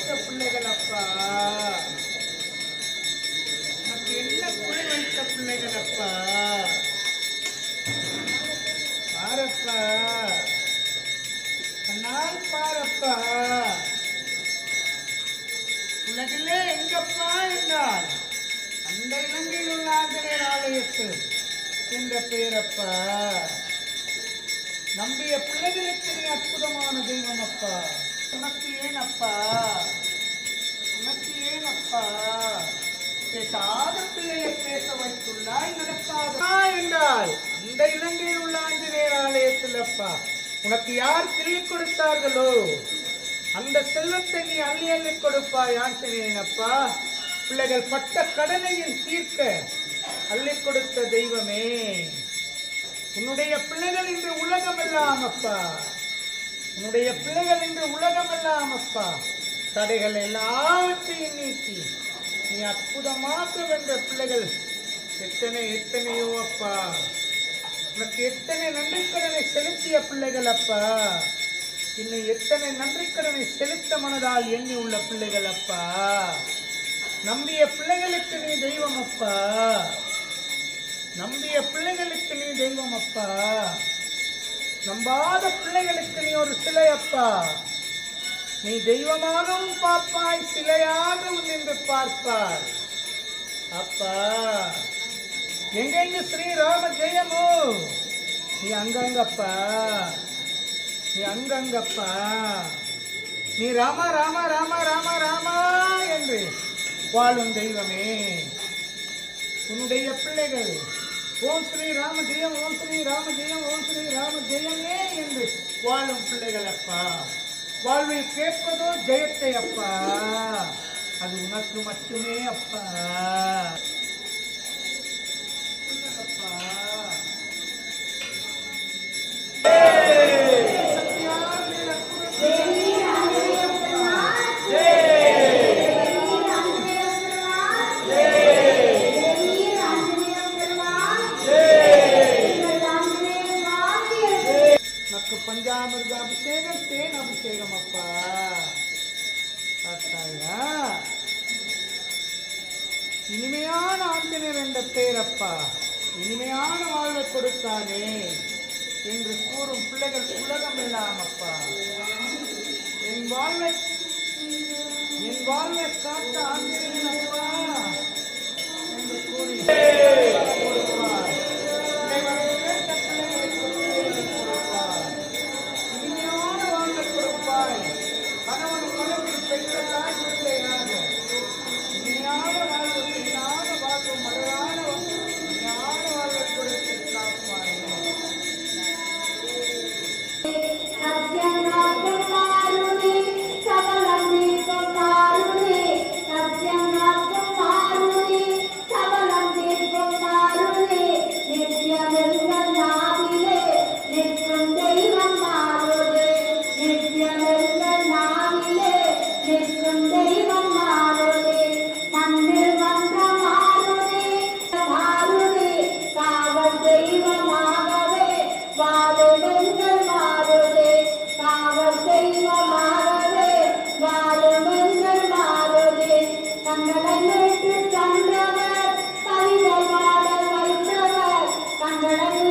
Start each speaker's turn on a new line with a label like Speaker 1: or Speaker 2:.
Speaker 1: வைத்த பிள்ளைகள் அப்பா, உனக்கு என்ன குறை வைத்த பிள்ளைகள் அப்பா, பாரப்பா, கண்ணால் பாரப்பா. உலகிலே எங்கப்பா என்றால் அந்த இலங்கையில் உள்ள ஆஞ்சநேயர் ஆலயத்தில் என்ற பெயரப்பா. நம்பிய பிள்ளைகளுக்கு நீ அற்புதமான தெய்வம் அப்பா. உனக்கு ஏன் அப்பா, உனக்கு ஏன் அப்பா பேசாத பிள்ளையை பேச வைத்துள்ளாய், நடக்காதா என்றால் அந்த இலங்கையில் உள்ள ஆஞ்சநேயர் ஆலயத்தில் அப்பா உனக்கு யார் கிள்ளி கொடுத்தார்களோ அந்த செல்வத்தை நீ அள்ளி அள்ளி கொடுப்பாய் ஆஞ்சநேயன் அப்பா. பிள்ளைகள் பட்ட கடனையும் தீர்க்க அள்ளி கொடுத்த தெய்வமே, உன்னுடைய பிள்ளைகள் இன்று உலகம் எல்லாம் அப்பா, உன்னுடைய பிள்ளைகள் இன்று உலகம் எல்லாம் அப்பா தடைகள் எல்லாவற்றையும் நீக்கி நீ அற்புதமாக வென்ற பிள்ளைகள் எத்தனையோ அப்பா. உனக்கு எத்தனை நன்றிக்கடனை செலுத்திய பிள்ளைகள் அப்பா, இன்னும் எத்தனை நன்றிக்கடனை செலுத்த மனதால் எண்ணி உள்ள பிள்ளைகள் அப்பா. நம்பிய பிள்ளைகளுக்கு நீ தெய்வம் அப்பா, நம்பிய பிள்ளைகளுக்கு நீ தெய்வம் அப்பா. நம்பாத பிள்ளைகளுக்கு நீ ஒரு சிலை அப்பா. நீ தெய்வமாகவும் பார்ப்பாய், சிலையாகவும் நின்று பார்ப்பாய் அப்பா. எங்கெங்கு ஸ்ரீராம ஜெயமோ நீ அங்கங்கப்பா, நீ அங்கங்கப்பா. நீ ராமா ராமா ராமா ராமா ராமா என்று வாழும் தெய்வமே. உன்னுடைய பிள்ளைகள் ஓம் ஸ்ரீ ராம ஜெயம், ஓம் ஸ்ரீ ராம ஜெயம், ஓம் ஸ்ரீ ராம ஜெயமே என்று வாழும் பிள்ளைகள் அப்பா. வாழ்வில் கேட்பதோ ஜெயத்தை அப்பா, அது உனக்கு மட்டுமே அப்பா. பஞ்சாமிர்த அபிஷேகம், தேன் அபிஷேகம் அப்பா. இனிமையான ஆஞ்சநேயர் என்ற பெயரப்பா, இனிமையான வாழ்வை கொடுத்தானே என்று கூறும் பிள்ளைகள் உலகம் எல்லாம் அப்பா. என் வாழ்வை காத்த ஆஞ்சநேயன் அப்பா என்று கூறி கணவன் குழந்தையில் பெற்ற தாய் பிள்ளையாக இனியான வாழ்வு, இனியான வாழ்வு, மழையான இனியான வாழ்வை கொடுத்து காப்பாய்.
Speaker 2: கங்கடன்